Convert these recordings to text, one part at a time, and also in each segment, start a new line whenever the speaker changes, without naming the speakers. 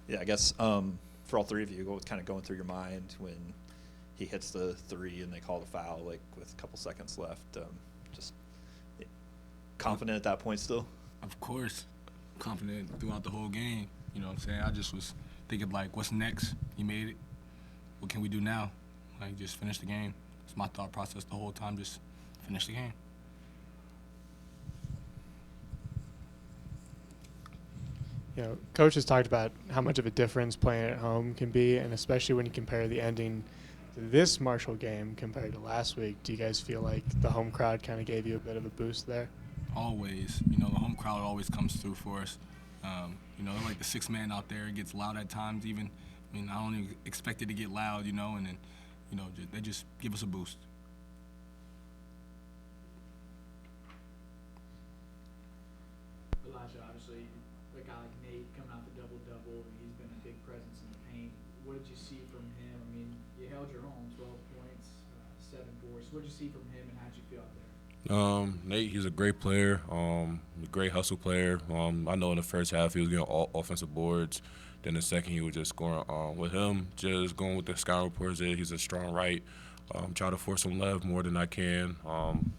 Yeah, I guess for all three of you, what's kind of going through your mind when he hits the three and they call the foul, like with a couple seconds left? Just confident at that point still?
Of course, confident throughout the whole game. You know what I'm saying? I just was thinking, like, what's next? He made it. What can we do now? Like, just finish the game. It's my thought process the whole time, just finish the game.
Coach has talked about how much of a difference playing at home can be, and especially when you compare the ending to this Marshall game compared to last week. Do you guys feel like the home crowd kind of gave you a bit of a boost there?
Always. The home crowd always comes through for us. They're like the sixth man out there. It gets loud at times even. I don't even expect it to get loud, and then, they just give us a boost.
Elijah, obviously, a guy like Nate coming out the double-double, he's been a big presence in the paint. What did you see from him? I mean, you held your own, 12 points, 7 boards. What did you see from him, and how did you feel out there?
Nate, he's a great player, a great hustle player. I know in the first half he was getting all offensive boards. Then the second he was just scoring. With him, just going with the scout reports, he's a strong right. Try to force him left more than I can.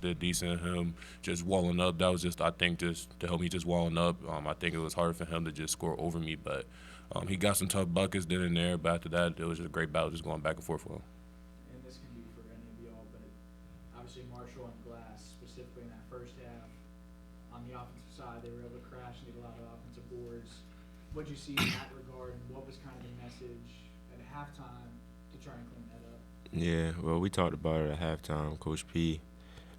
Did decent. Him just walling up. That was just, I think, just to help me just walling up. I think it was hard for him to just score over me, but he got some tough buckets then and there. But after that, it was just a great battle, just going back and forth with him.
And this can be for any of y'all, but obviously Marshall and Glass, specifically in that first half, on the offensive side, they were able to crash and get a lot of offensive boards. What did you see in that regard, and what was kind of the message at halftime to try and clean that up?
Yeah, well, we talked about it at halftime. Coach P,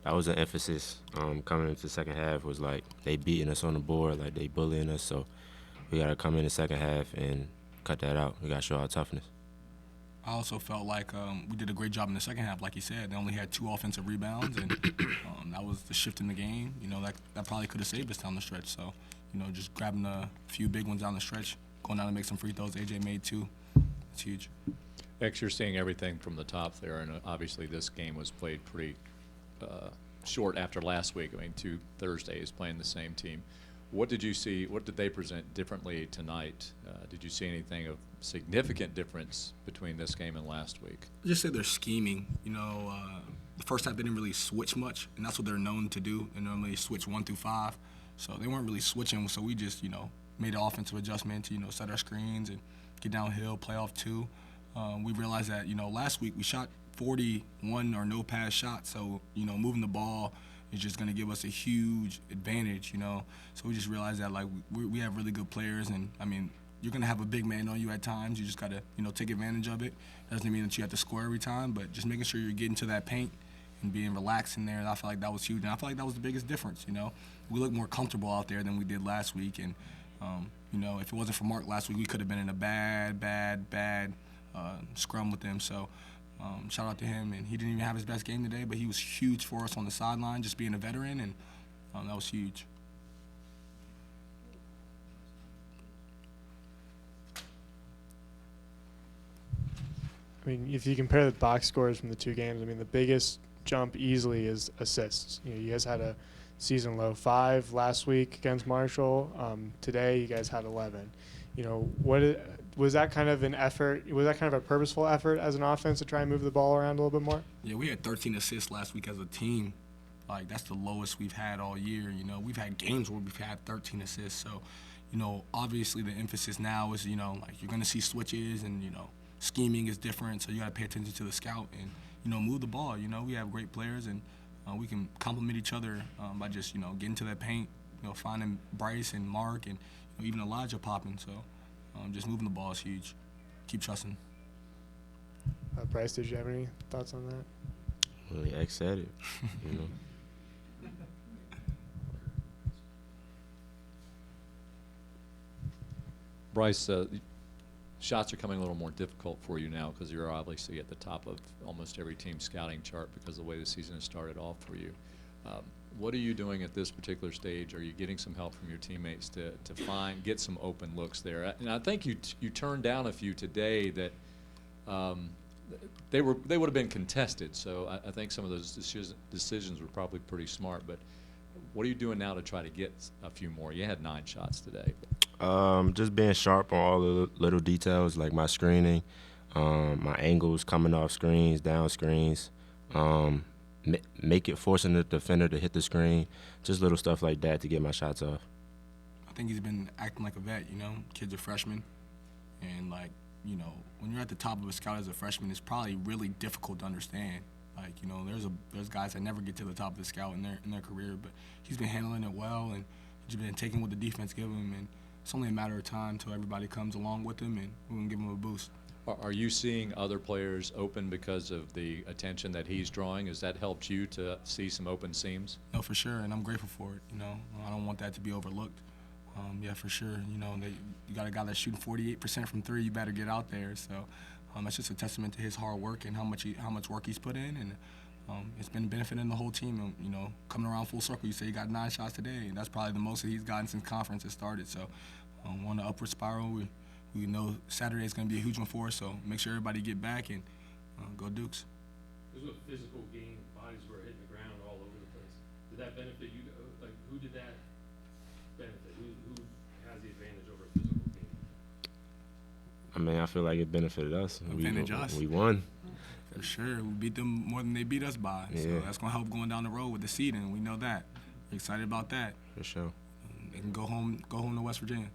that was an emphasis coming into the second half, was like they beating us on the board, like they bullying us. So we got to come in the second half and cut that out. We got to show our toughness.
I also felt like we did a great job in the second half. Like you said, they only had 2 offensive rebounds, and that was the shift in the game. That probably could have saved us down the stretch. So, just grabbing a few big ones down the stretch, going down to make some free throws. AJ made 2. It's huge.
X, you're seeing everything from the top there, and obviously this game was played pretty short after last week. 2 Thursdays playing the same team. What did you see? What did they present differently tonight? Did you see anything of significant difference between this game and last week?
I just said they're scheming. The first half they didn't really switch much, and that's what they're known to do. They normally switch 1 through 5, so they weren't really switching. So we just, made an offensive adjustment to, set our screens and get downhill, play off 2. We realized that, last week we shot 41 or no pass shots, so, moving the ball is just going to give us a huge advantage, So we just realized that, like, we have really good players, and, you're going to have a big man on you at times. You just got to, take advantage of it. Doesn't mean that you have to score every time, but just making sure you're getting to that paint and being relaxed in there, and I feel like that was huge. And I feel like that was the biggest difference, We looked more comfortable out there than we did last week, and, if it wasn't for Mark last week, we could have been in a bad scrum with them. So shout out to him, and he didn't even have his best game today, but he was huge for us on the sideline, just being a veteran, and that was huge.
If you compare the box scores from the 2 games, the biggest jump easily is assists. You guys had a season low 5 last week against Marshall. Today you guys had 11. Was that kind of an effort? Was that kind of a purposeful effort as an offense to try and move the ball around a little bit more?
Yeah, we had 13 assists last week as a team. Like, that's the lowest we've had all year. We've had games where we've had 13 assists. So, obviously the emphasis now is, like, you're going to see switches and, scheming is different. So you got to pay attention to the scout and, move the ball. We have great players, and we can complement each other by just, getting to that paint, finding Bryce and Mark and even Elijah popping. So just moving the ball is huge. Keep trusting.
Bryce, did you have any thoughts on that?
Well, X said it,
Bryce, shots are coming a little more difficult for you now because you're obviously at the top of almost every team scouting chart because of the way the season has started off for you. What are you doing at this particular stage? Are you getting some help from your teammates to get some open looks there? And I think you turned down a few today that they would have been contested. So I think some of those decisions were probably pretty smart. But what are you doing now to try to get a few more? You had 9 shots today.
Just being sharp on all the little details, like my screening, my angles coming off screens, down screens, forcing the defender to hit the screen, just little stuff like that to get my shots off.
I think he's been acting like a vet, you know. Kid's a freshman, and like, you know, when you're at the top of a scout as a freshman, it's probably really difficult to understand. Like, you know, there's guys that never get to the top of the scout in their career, but he's been handling it well, and he's been taking what the defense give him, and it's only a matter of time until everybody comes along with him, and we're gonna give him a boost.
Are you seeing other players open because of the attention that he's drawing? Has that helped you to see some open seams?
No, for sure, and I'm grateful for it. You know, I don't want that to be overlooked. Yeah, for sure. You know, you got a guy that's shooting 48% from three. You better get out there. So that's just a testament to his hard work and how much work he's put in, and it's been benefiting the whole team. And, you know, coming around full circle, you say he got 9 shots today, and that's probably the most that he's gotten since conference has started. So on the upward spiral, we know Saturday is going to be a huge one for us. So make sure everybody get back and go Dukes.
This was a physical game. Bodies were hitting the ground all over the place. Did that benefit you? Like, who did that benefit? Who has the advantage over a physical game?
I mean, I feel like it benefited us. We won.
For sure. We beat them more than they beat us by.
Yeah.
So that's going to help going down the road with the seeding. We know that. We're excited about that.
For sure.
They can go home to West Virginia.